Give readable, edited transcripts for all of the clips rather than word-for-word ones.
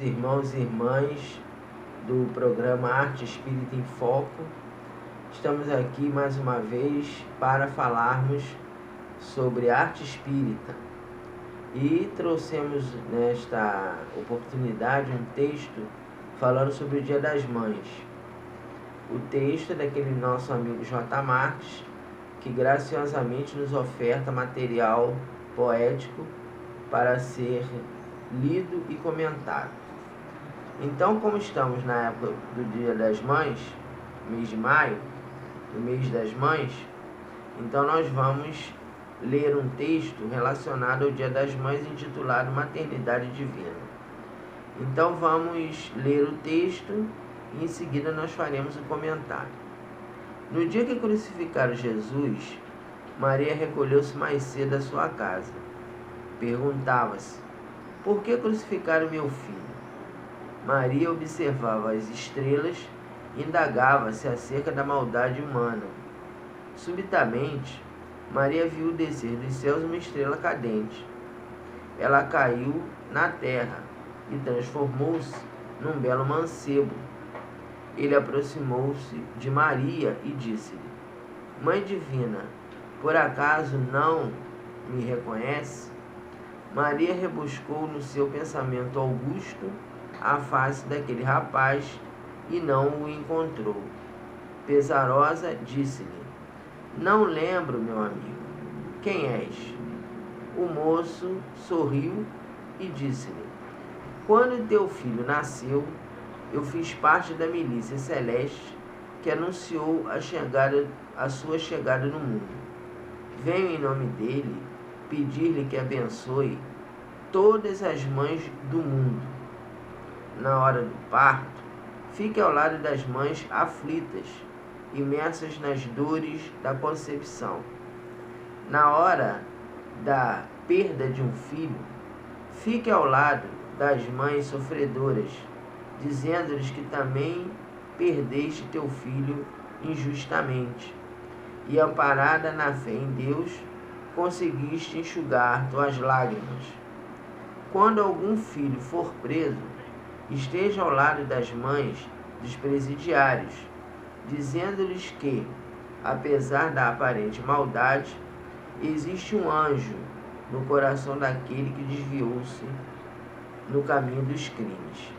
irmãos e irmãs do programa Arte Espírita em Foco. Estamos aqui mais uma vez para falarmos sobre arte espírita e trouxemos nesta oportunidade um texto falando sobre o Dia das Mães. O texto é daquele nosso amigo J. Marques, que graciosamente nos oferta material poético para ser lido e comentado. Então, como estamos na época do Dia das Mães, mês de maio, o mês das mães, então nós vamos ler um texto relacionado ao Dia das Mães intitulado Maternidade Divina. Então vamos ler o texto e em seguida nós faremos o comentário. No dia que crucificaram Jesus, Maria recolheu-se mais cedo à sua casa. Perguntava-se: por que crucificaram meu filho? Maria observava as estrelas e indagava-se acerca da maldade humana. Subitamente, Maria viu descer dos céus uma estrela cadente. Ela caiu na terra e transformou-se num belo mancebo. Ele aproximou-se de Maria e disse-lhe: Mãe Divina, por acaso não me reconhece? Maria rebuscou no seu pensamento augusto a face daquele rapaz e não o encontrou. Pesarosa, disse-lhe: Não lembro, meu amigo. Quem és? O moço sorriu e disse-lhe: Quando teu filho nasceu, eu fiz parte da milícia celeste que anunciou a sua chegada no mundo. Venho em nome dele pedir-lhe que abençoe todas as mães do mundo. Na hora do parto, fique ao lado das mães aflitas, imersas nas dores da concepção. Na hora da perda de um filho, fique ao lado das mães sofredoras, dizendo-lhes que também perdeste teu filho injustamente, e amparada na fé em Deus, conseguiste enxugar tuas lágrimas. Quando algum filho for preso, esteja ao lado das mães dos presidiários, dizendo-lhes que, apesar da aparente maldade, existe um anjo no coração daquele que desviou-se no caminho dos crimes.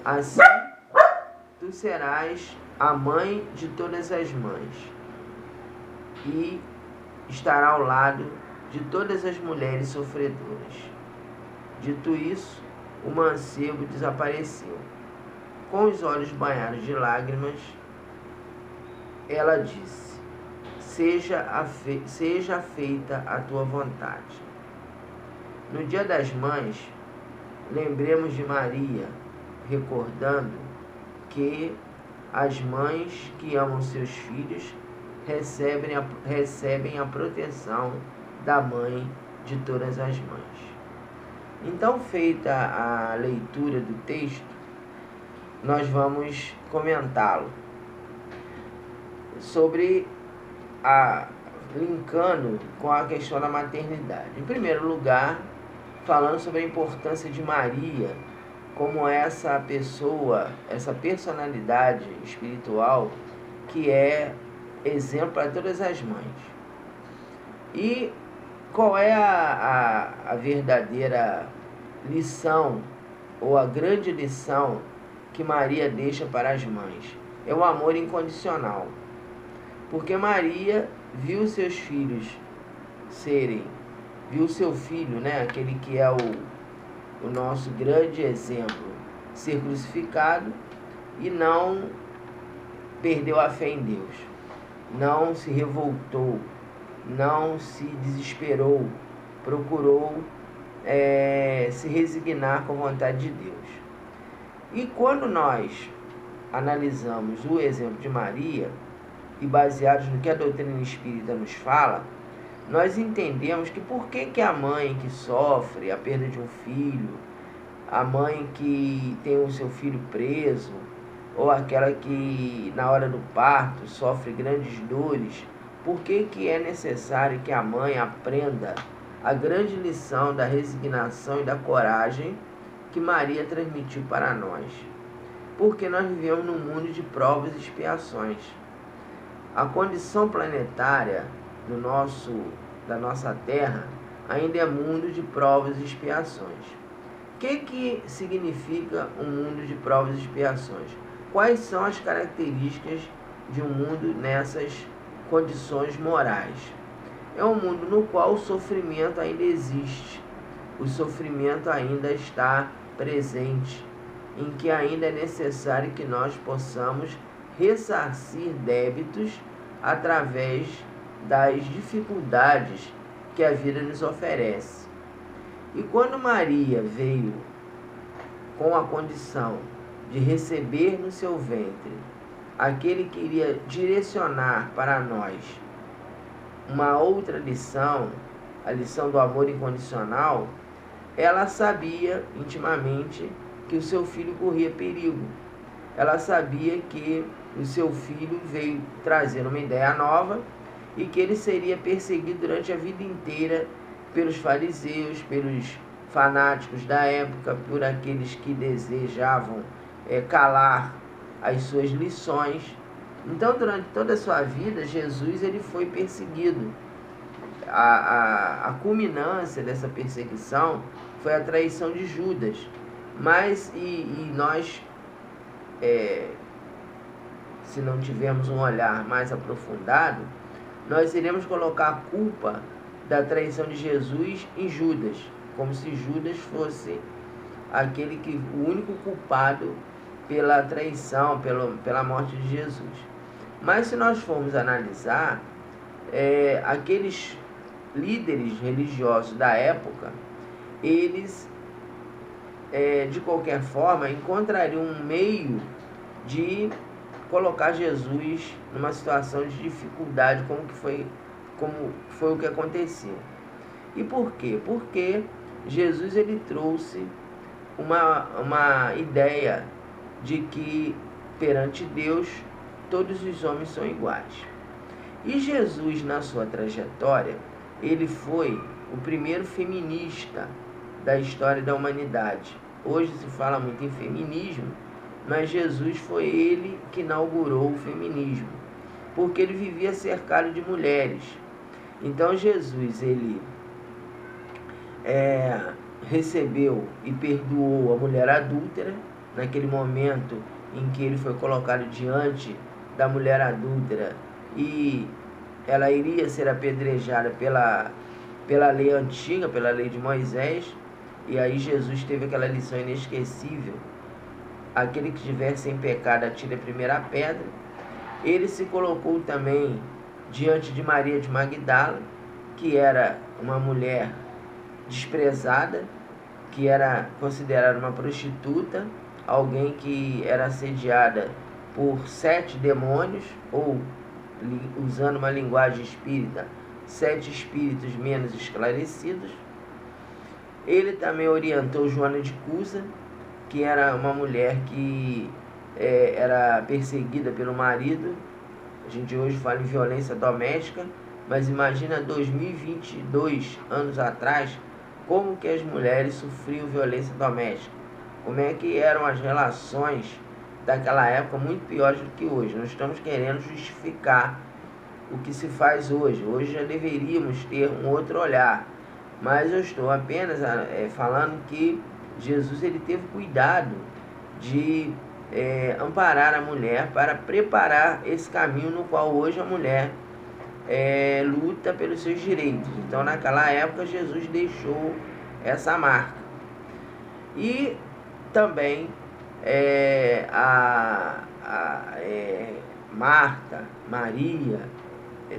Assim, tu serás a mãe de todas as mães e estará ao lado de todas as mulheres sofredoras. Dito isso, o mancebo desapareceu. Com os olhos banhados de lágrimas, ela disse: Seja feita a tua vontade. No Dia das Mães, lembremos de Maria, recordando que as mães que amam seus filhos recebem a proteção da mãe de todas as mães. Então, feita a leitura do texto, nós vamos comentá-lo linkando com a questão da maternidade. Em primeiro lugar, falando sobre a importância de Maria como essa pessoa, essa personalidade espiritual que é exemplo para todas as mães. E qual é a verdadeira lição, ou a grande lição que Maria deixa para as mães? É o amor incondicional. Porque Maria viu seus filhos viu seu filho, aquele que é o nosso grande exemplo, ser crucificado e não perdeu a fé em Deus, não se revoltou, não se desesperou, procurou se resignar com a vontade de Deus. E quando nós analisamos o exemplo de Maria, e baseados no que a doutrina espírita nos fala, nós entendemos que por que a mãe que sofre a perda de um filho, a mãe que tem o seu filho preso, ou aquela que na hora do parto sofre grandes dores, por que é necessário que a mãe aprenda a grande lição da resignação e da coragem que Maria transmitiu para nós. Porque nós vivemos num mundo de provas e expiações. A condição planetária da nossa Terra ainda é mundo de provas e expiações. O que significa um mundo de provas e expiações? Quais são as características de um mundo nessas condições morais? É um mundo no qual o sofrimento ainda existe, o sofrimento ainda está presente, em que ainda é necessário que nós possamos ressarcir débitos através das dificuldades que a vida nos oferece. E quando Maria veio com a condição de receber no seu ventre aquele que iria direcionar para nós uma outra lição, a lição do amor incondicional, ela sabia intimamente que o seu filho corria perigo. Ela sabia que o seu filho veio trazer uma ideia nova e que ele seria perseguido durante a vida inteira pelos fariseus, pelos fanáticos da época, por aqueles que desejavam calar as suas lições. Então, durante toda a sua vida, Jesus ele foi perseguido. A culminância dessa perseguição foi a traição de Judas. Mas, nós, se não tivermos um olhar mais aprofundado, nós iremos colocar a culpa da traição de Jesus em Judas, como se Judas fosse o único culpado pela traição, pela morte de Jesus. Mas se nós formos analisar, aqueles líderes religiosos da época, eles, de qualquer forma, encontrariam um meio de colocar Jesus numa situação de dificuldade, como foi o que aconteceu. E por quê? Porque Jesus ele trouxe uma ideia de que perante Deus todos os homens são iguais. E Jesus, na sua trajetória, ele foi o primeiro feminista da história da humanidade. Hoje se fala muito em feminismo, mas Jesus foi ele que inaugurou o feminismo, porque ele vivia cercado de mulheres. Então Jesus, ele recebeu e perdoou a mulher adúltera, naquele momento em que ele foi colocado diante da mulher adúltera e ela iria ser apedrejada pela lei antiga, pela lei de Moisés. E aí Jesus teve aquela lição inesquecível: aquele que estiver sem pecado atire a primeira pedra. Ele se colocou também diante de Maria de Magdala, que era uma mulher desprezada, que era considerada uma prostituta, alguém que era assediada por 7 demônios, ou, usando uma linguagem espírita, 7 espíritos menos esclarecidos. Ele também orientou Joana de Cusa, que era uma mulher que era perseguida pelo marido. A gente hoje fala em violência doméstica, mas imagina 2022 anos atrás, como que as mulheres sofriam violência doméstica, como é que eram as relações daquela época, muito piores do que hoje. Não estamos querendo justificar o que se faz hoje. Hoje já deveríamos ter um outro olhar, mas eu estou apenas falando que Jesus ele teve cuidado de amparar a mulher para preparar esse caminho no qual hoje a mulher luta pelos seus direitos. Então, naquela época, Jesus deixou essa marca. E também Marta, Maria,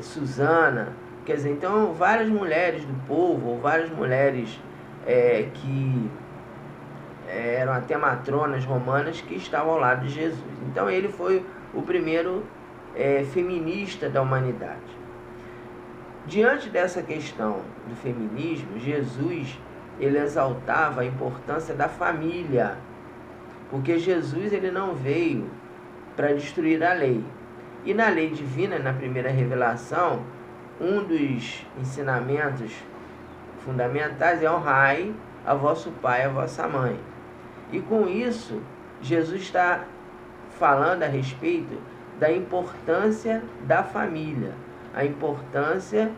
Susana, quer dizer, então várias mulheres do povo, ou várias mulheres que eram até matronas romanas que estavam ao lado de Jesus. Então ele foi o primeiro feminista da humanidade. Diante dessa questão do feminismo, Jesus ele exaltava a importância da família, porque Jesus ele não veio para destruir a lei. E na lei divina, na primeira revelação, um dos ensinamentos fundamentais é honrai a vosso pai e a vossa mãe. E com isso, Jesus está falando a respeito da importância da família, a importância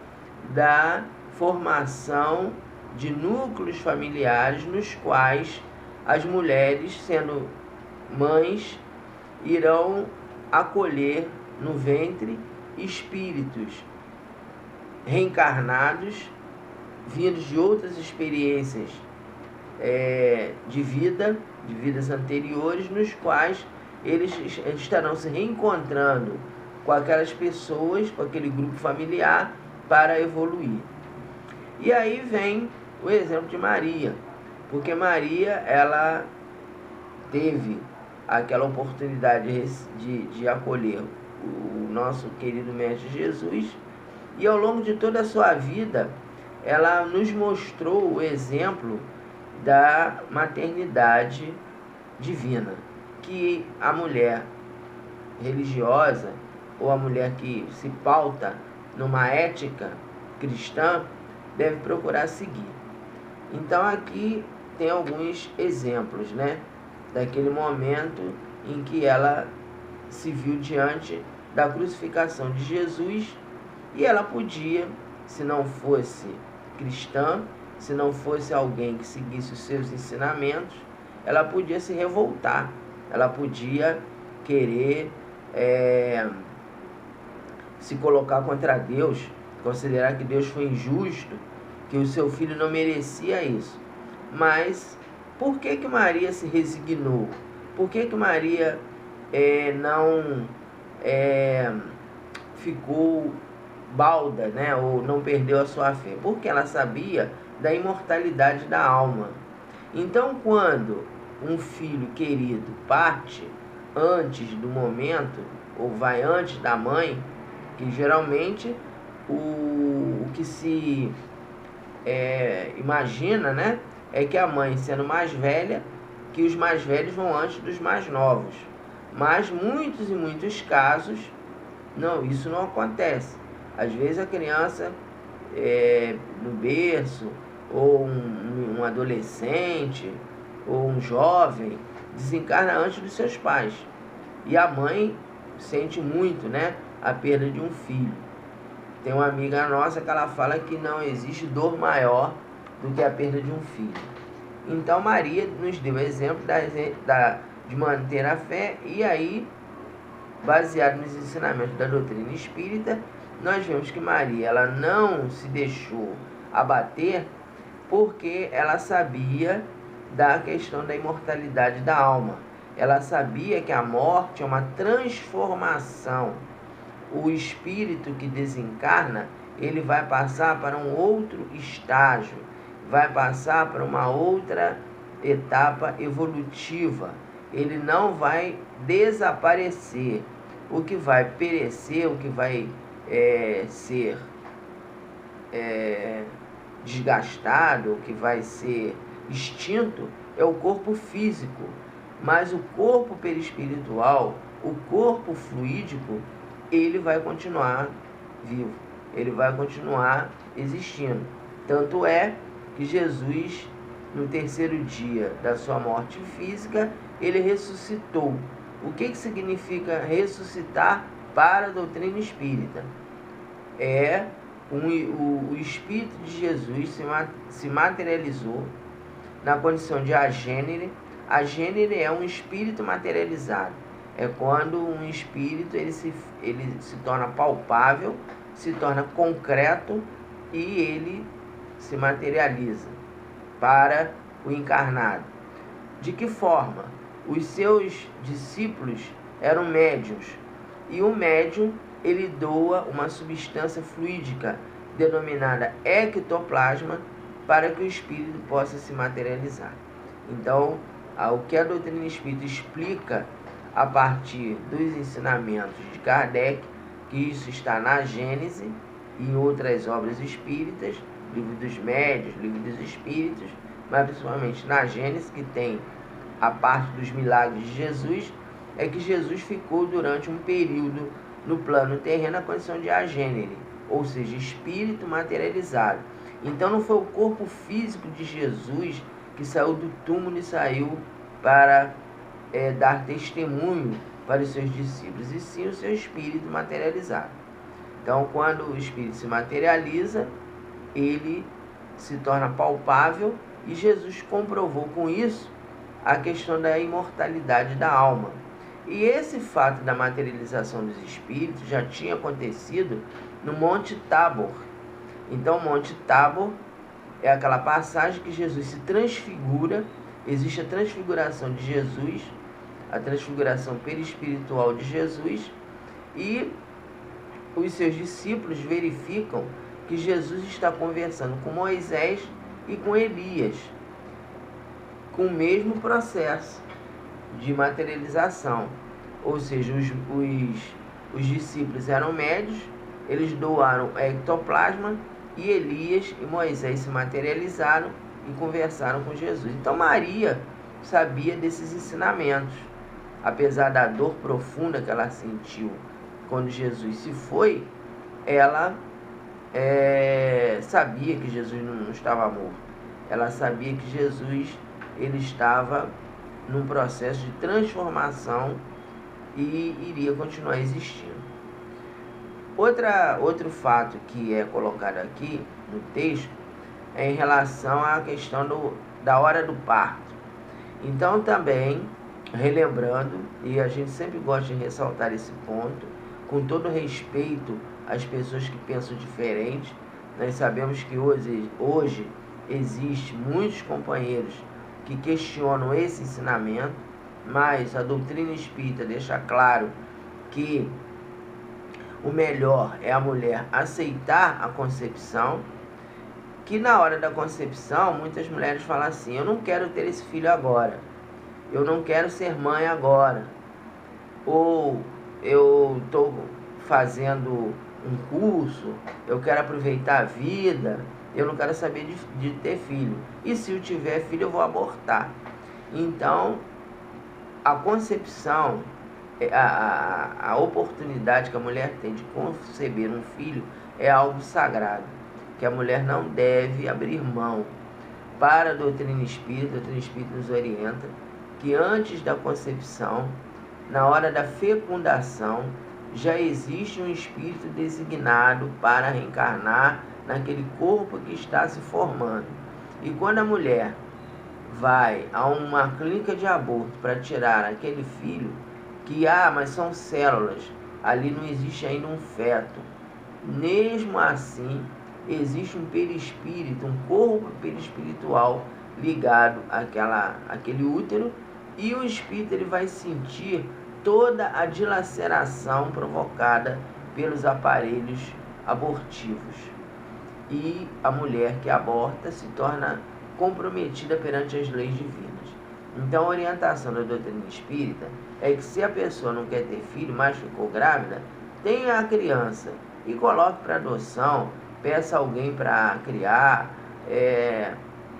da formação de núcleos familiares nos quais as mulheres, sendo mães, irão acolher no ventre espíritos reencarnados, vindos de outras experiências de vidas anteriores, nos quais eles estarão se reencontrando com aquelas pessoas, com aquele grupo familiar, para evoluir. E aí vem o exemplo de Maria, porque Maria, ela teve aquela oportunidade de acolher o nosso querido Mestre Jesus, e ao longo de toda a sua vida, ela nos mostrou o exemplo da maternidade divina, que a mulher religiosa, ou a mulher que se pauta numa ética cristã, deve procurar seguir. Então aqui tem alguns exemplos, né, daquele momento em que ela se viu diante da crucificação de Jesus, e ela podia, se não fosse cristã, se não fosse alguém que seguisse os seus ensinamentos, ela podia se revoltar, ela podia querer se colocar contra Deus, considerar que Deus foi injusto, que o seu filho não merecia isso. Mas por que Maria se resignou? Por que Maria não ficou balda, né, ou não perdeu a sua fé? Porque ela sabia da imortalidade da alma. Então, quando um filho querido parte antes do momento, ou vai antes da mãe, que geralmente o que se imagina, né, é que a mãe, sendo mais velha, que os mais velhos vão antes dos mais novos. Mas muitos e muitos casos, não, isso não acontece. Às vezes a criança no berço, ou um adolescente, ou um jovem, desencarna antes dos seus pais. E a mãe sente muito, né, a perda de um filho. Tem uma amiga nossa que ela fala que não existe dor maior do que a perda de um filho. Então Maria nos deu exemplo de manter a fé, e aí, baseado nos ensinamentos da doutrina espírita, nós vemos que Maria, ela não se deixou abater, porque ela sabia da questão da imortalidade da alma. Ela sabia que a morte é uma transformação. O espírito que desencarna, ele vai passar para um outro estágio, vai passar para uma outra etapa evolutiva. Ele não vai desaparecer. O que vai perecer, o que vai ser desgastado, o que vai ser extinto, é o corpo físico. Mas o corpo perispiritual, o corpo fluídico, ele vai continuar vivo, ele vai continuar existindo. Tanto é que Jesus, no terceiro dia da sua morte física, ele ressuscitou. O que significa ressuscitar para a doutrina espírita? O Espírito de Jesus se materializou na condição de agênere. Agênere é um espírito materializado. É quando um espírito ele se torna palpável, se torna concreto, e ele se materializa para o encarnado. De que forma? Os seus discípulos eram médiuns, e o médium, ele doa uma substância fluídica denominada ectoplasma para que o espírito possa se materializar. Então, o que a doutrina espírita explica a partir dos ensinamentos de Kardec, que isso está na Gênese e em outras obras espíritas, Livro dos Médiuns, Livro dos Espíritos, mas principalmente na Gênese, que tem a parte dos milagres de Jesus, é que Jesus ficou durante um período no plano terreno na condição de agênere, ou seja, espírito materializado. Então não foi o corpo físico de Jesus que saiu do túmulo e saiu para dar testemunho para os seus discípulos, e sim o seu espírito materializado. Então, quando o espírito se materializa, ele se torna palpável, e Jesus comprovou com isso a questão da imortalidade da alma. E esse fato da materialização dos espíritos já tinha acontecido no Monte Tabor. Então, o Monte Tabor é aquela passagem que Jesus se transfigura, existe a transfiguração de Jesus, a transfiguração perispiritual de Jesus, e os seus discípulos verificam que Jesus está conversando com Moisés e com Elias, com o mesmo processo de materialização. Ou seja, os discípulos eram médios, eles doaram ectoplasma, e Elias e Moisés se materializaram e conversaram com Jesus. Então Maria sabia desses ensinamentos. Apesar da dor profunda que ela sentiu quando Jesus se foi, ela sabia que Jesus não estava morto. Ela sabia que Jesus ele estava num processo de transformação e iria continuar existindo. Outro fato que é colocado aqui no texto é em relação à questão da hora do parto. Então também, relembrando, e a gente sempre gosta de ressaltar esse ponto, com todo respeito às pessoas que pensam diferente, nós sabemos que hoje existe muitos companheiros que questionam esse ensinamento, mas a doutrina espírita deixa claro que o melhor é a mulher aceitar a concepção, que na hora da concepção, muitas mulheres falam assim: eu não quero ter esse filho agora, eu não quero ser mãe agora, ou eu estou fazendo um curso, eu quero aproveitar a vida, eu não quero saber de ter filho, e se eu tiver filho eu vou abortar. Então, a concepção, a oportunidade que a mulher tem de conceber um filho é algo sagrado, que a mulher não deve abrir mão. Para a doutrina espírita nos orienta que antes da concepção, na hora da fecundação, já existe um espírito designado para reencarnar naquele corpo que está se formando. E quando a mulher vai a uma clínica de aborto para tirar aquele filho, mas são células, ali não existe ainda um feto. Mesmo assim, existe um perispírito, um corpo perispiritual ligado àquele útero, e o espírito ele vai sentir toda a dilaceração provocada pelos aparelhos abortivos. E a mulher que aborta se torna comprometida perante as leis divinas. Então, a orientação da doutrina espírita é que se a pessoa não quer ter filho, mas ficou grávida, tenha a criança e coloque para adoção, peça alguém para criar,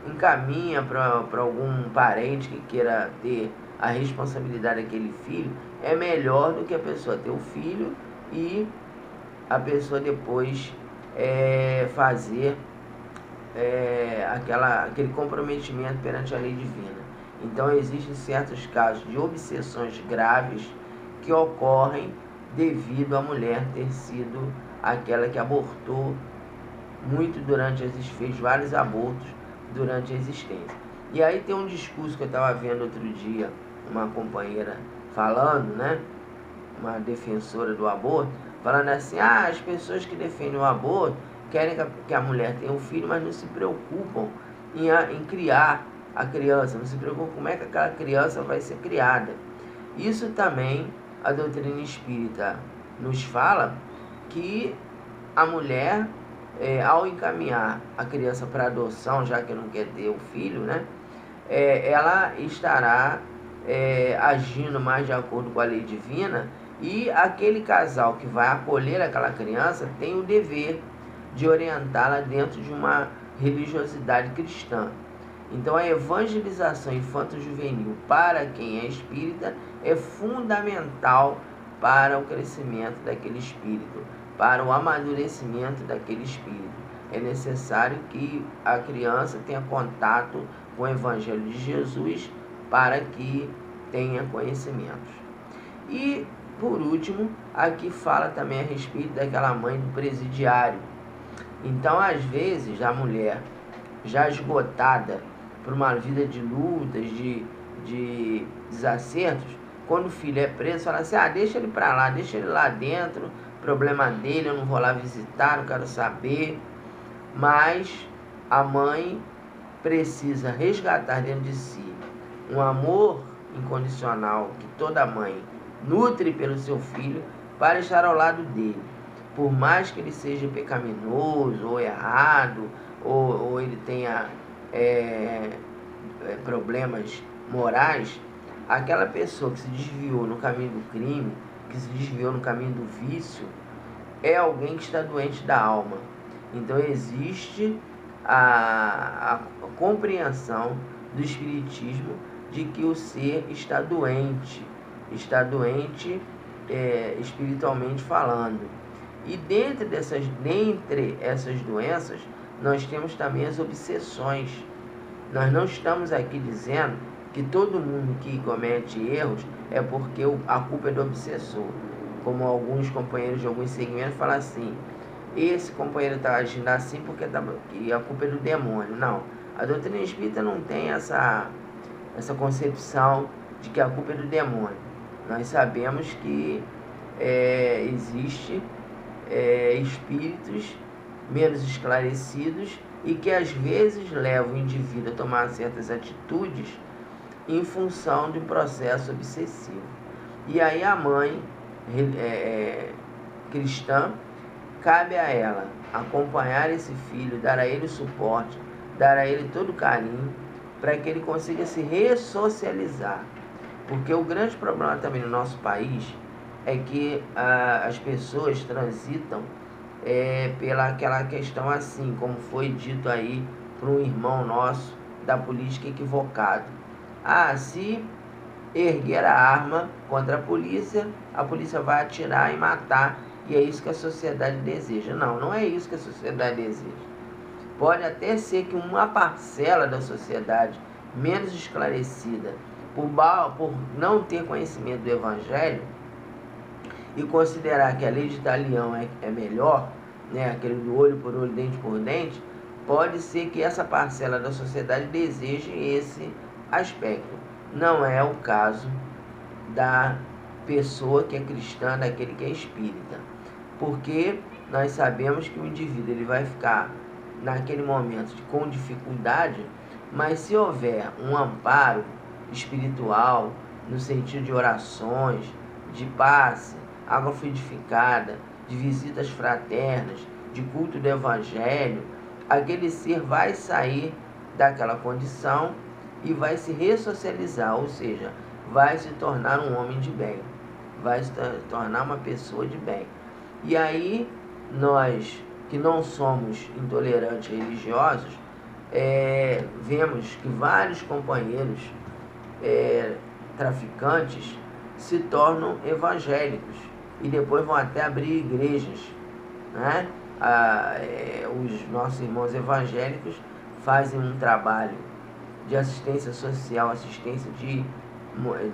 encaminha para algum parente que queira ter a responsabilidade daquele filho. É melhor do que a pessoa ter o filho e a pessoa depois fazer aquele comprometimento perante a lei divina. Então, existem certos casos de obsessões graves que ocorrem devido à mulher ter sido aquela que abortou muito fez vários abortos durante a existência. E aí tem um discurso que eu estava vendo outro dia, uma companheira falando, né, uma defensora do aborto, falando assim: as pessoas que defendem o aborto querem que a mulher tenha um filho, mas não se preocupam em criar a criança, não se preocupam como é que aquela criança vai ser criada. Isso também a doutrina espírita nos fala, que a mulher, ao encaminhar a criança para adoção, já que não quer ter o filho, né, ela estará agindo mais de acordo com a lei divina, e aquele casal que vai acolher aquela criança tem o dever de orientá-la dentro de uma religiosidade cristã. Então, a evangelização infanto-juvenil para quem é espírita é fundamental para o crescimento daquele espírito, para o amadurecimento daquele espírito. É necessário que a criança tenha contato com o Evangelho de Jesus para que tenha conhecimentos. E, por último, aqui fala também a respeito daquela mãe do presidiário. Então, às vezes, a mulher, já esgotada por uma vida de lutas, de desacertos, quando o filho é preso, fala assim, deixa ele para lá, deixa ele lá dentro, problema dele, eu não vou lá visitar, não quero saber. Mas a mãe precisa resgatar dentro de si um amor incondicional que toda mãe nutre pelo seu filho para estar ao lado dele. Por mais que ele seja pecaminoso ou errado, ou ele tenha problemas morais, aquela pessoa que se desviou no caminho do crime, que se desviou no caminho do vício, é alguém que está doente da alma. Então existe a compreensão do Espiritismo de que o ser está doente espiritualmente falando. E dentre essas doenças, nós temos também as obsessões. Nós não estamos aqui dizendo que todo mundo que comete erros é porque a culpa é do obsessor. Como alguns companheiros de alguns segmentos falam assim, esse companheiro está agindo assim porque a culpa é do demônio. Não, a doutrina espírita não tem essa concepção de que a culpa é do demônio. Nós sabemos que existe espíritos menos esclarecidos e que às vezes levam o indivíduo a tomar certas atitudes em função de um processo obsessivo. E aí a mãe cristã, cabe a ela acompanhar esse filho, dar a ele o suporte, dar a ele todo o carinho, para que ele consiga se ressocializar. Porque o grande problema também no nosso país é que as pessoas transitam pela aquela questão assim, como foi dito aí por um irmão nosso da política equivocado. Se erguer a arma contra a polícia vai atirar e matar, e é isso que a sociedade deseja. Não, não é isso que a sociedade deseja. Pode até ser que uma parcela da sociedade menos esclarecida, por não ter conhecimento do Evangelho e considerar que a lei de Talião é melhor, né, aquele do olho por olho, dente por dente, pode ser que essa parcela da sociedade deseje esse aspecto. Não é o caso da pessoa que é cristã, daquele que é espírita. Porque nós sabemos que o indivíduo ele vai ficar naquele momento com dificuldade, mas se houver um amparo espiritual, no sentido de orações, de passe, água fluidificada, de visitas fraternas, de culto do Evangelho, aquele ser vai sair daquela condição e vai se ressocializar, ou seja, vai se tornar um homem de bem, vai se tornar uma pessoa de bem. E aí, nós que não somos intolerantes religiosos, vemos que vários companheiros traficantes se tornam evangélicos e depois vão até abrir igrejas, né? Os nossos irmãos evangélicos fazem um trabalho de assistência social, assistência de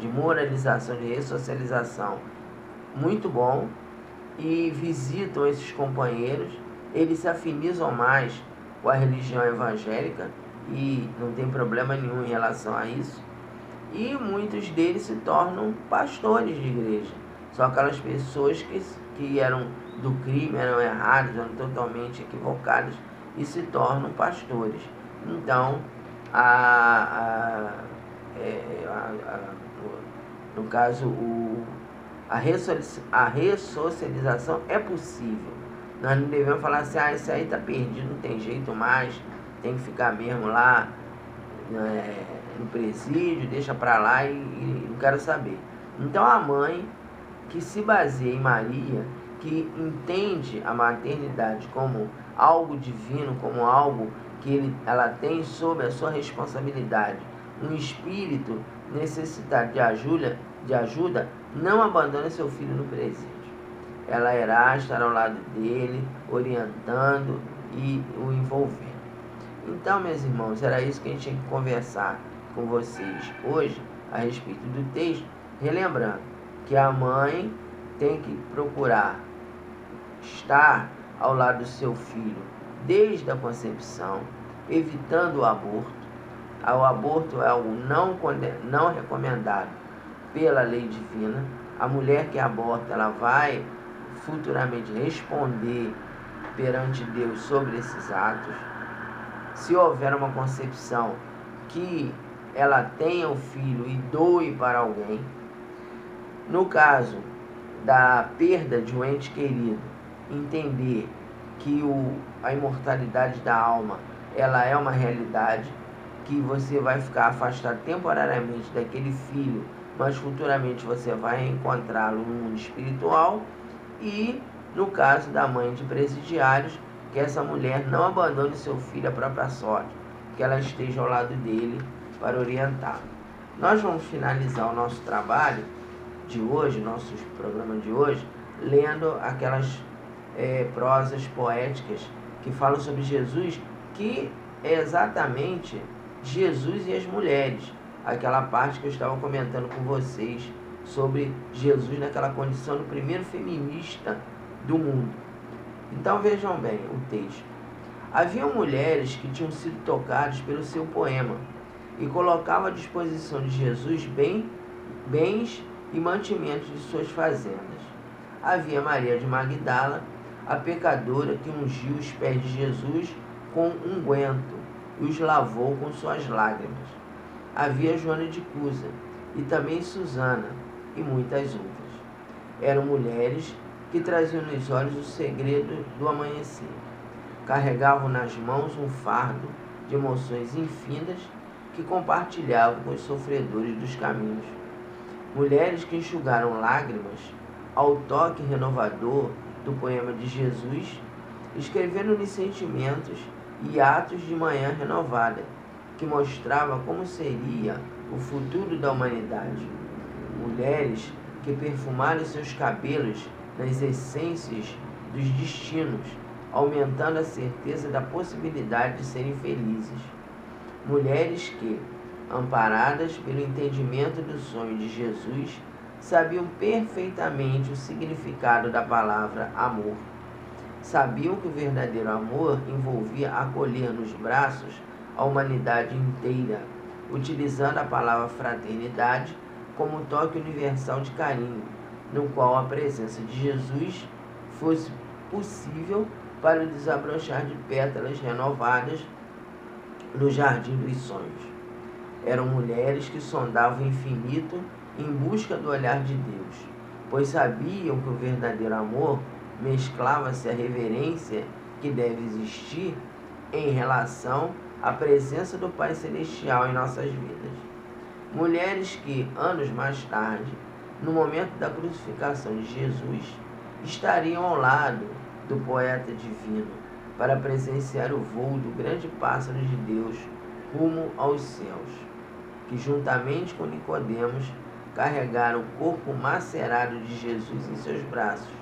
moralização, de ressocialização muito bom, e visitam esses companheiros, eles se afinizam mais com a religião evangélica e não tem problema nenhum em relação a isso, e muitos deles se tornam pastores de igreja. São aquelas pessoas que eram do crime, eram erradas, eram totalmente equivocadas e se tornam pastores. Então, no caso, a ressocialização é possível. Nós não devemos falar assim, isso aí está perdido, não tem jeito mais, tem que ficar mesmo lá no presídio, deixa para lá e não quero saber. Então a mãe que se baseia em Maria, que entende a maternidade como algo divino, como algo que ela tem sob a sua responsabilidade, um espírito necessitado de ajuda, não abandone seu filho no presídio. Ela irá estar ao lado dele, orientando e o envolvendo. Então, meus irmãos, era isso que a gente tinha que conversar com vocês hoje a respeito do texto, relembrando que a mãe tem que procurar estar ao lado do seu filho desde a concepção, evitando o aborto. O aborto é algo não recomendado pela lei divina. A mulher que aborta, ela vai futuramente responder perante Deus sobre esses atos. Se houver uma concepção, que ela tenha o filho e doe para alguém. No caso da perda de um ente querido, entender que a imortalidade da alma, ela é uma realidade, que você vai ficar afastado temporariamente daquele filho, mas futuramente você vai encontrá-lo no mundo espiritual. E no caso da mãe de presidiários, que essa mulher não abandone seu filho à própria sorte, que ela esteja ao lado dele para orientar. Nós vamos finalizar o nosso trabalho de hoje, nosso programa de hoje, lendo aquelas prosas poéticas que falam sobre Jesus, que é exatamente Jesus e as mulheres. Aquela parte que eu estava comentando com vocês sobre Jesus naquela condição do primeiro feminista do mundo. Então vejam bem o texto. Havia mulheres que tinham sido tocadas pelo seu poema e colocavam à disposição de Jesus bens e mantimentos de suas fazendas. Havia Maria de Magdala, a pecadora que ungiu os pés de Jesus com unguento e os lavou com suas lágrimas. Havia Joana de Cusa e também Susana e muitas outras. Eram mulheres que traziam nos olhos o segredo do amanhecer. Carregavam nas mãos um fardo de emoções infindas que compartilhavam com os sofredores dos caminhos. Mulheres que enxugaram lágrimas ao toque renovador do poema de Jesus, escrevendo-lhe sentimentos e atos de manhã renovada, que mostrava como seria o futuro da humanidade. Mulheres que perfumaram seus cabelos nas essências dos destinos, aumentando a certeza da possibilidade de serem felizes. Mulheres que, amparadas pelo entendimento do sonho de Jesus, sabiam perfeitamente o significado da palavra amor. Sabiam que o verdadeiro amor envolvia acolher nos braços a humanidade inteira, utilizando a palavra fraternidade como um toque universal de carinho, no qual a presença de Jesus fosse possível para o desabrochar de pétalas renovadas no jardim dos sonhos. Eram mulheres que sondavam o infinito em busca do olhar de Deus, pois sabiam que o verdadeiro amor mesclava-se à reverência que deve existir em relação à presença do Pai Celestial em nossas vidas. Mulheres que, anos mais tarde, no momento da crucificação de Jesus, estariam ao lado do poeta divino para presenciar o voo do grande pássaro de Deus rumo aos céus, que juntamente com Nicodemos carregaram o corpo macerado de Jesus em seus braços,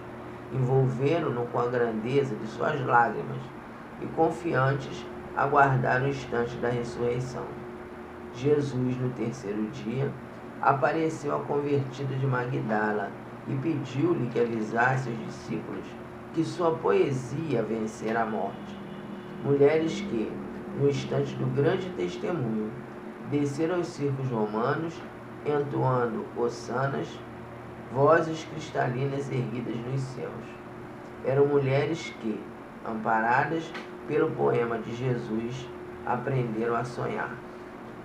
envolveram-no com a grandeza de suas lágrimas e, confiantes, aguardaram o instante da ressurreição. Jesus, no terceiro dia, apareceu à convertida de Magdala e pediu-lhe que avisasse os discípulos que sua poesia vencera a morte. Mulheres que, no instante do grande testemunho, desceram aos circos romanos, entoando hossanas, vozes cristalinas erguidas nos céus. Eram mulheres que, amparadas pelo poema de Jesus, aprenderam a sonhar.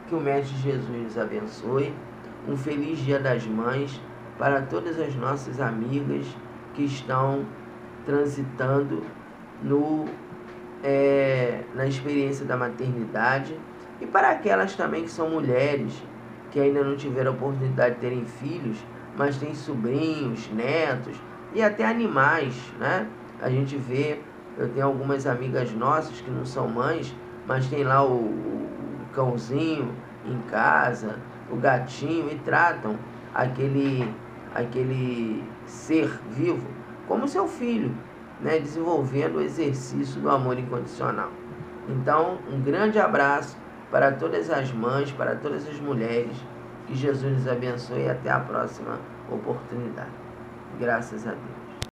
Que o Mestre Jesus nos abençoe. Um feliz Dia das Mães para todas as nossas amigas que estão transitando na experiência da maternidade, e para aquelas também que são mulheres que ainda não tiveram a oportunidade de terem filhos, mas têm sobrinhos, netos e até animais, né? A gente vê, eu tenho algumas amigas nossas que não são mães, mas tem lá o cãozinho em casa, o gatinho, e tratam aquele ser vivo como seu filho, né? Desenvolvendo o exercício do amor incondicional. Então, um grande abraço para todas as mães, para todas as mulheres. Que Jesus nos abençoe e até a próxima oportunidade. Graças a Deus.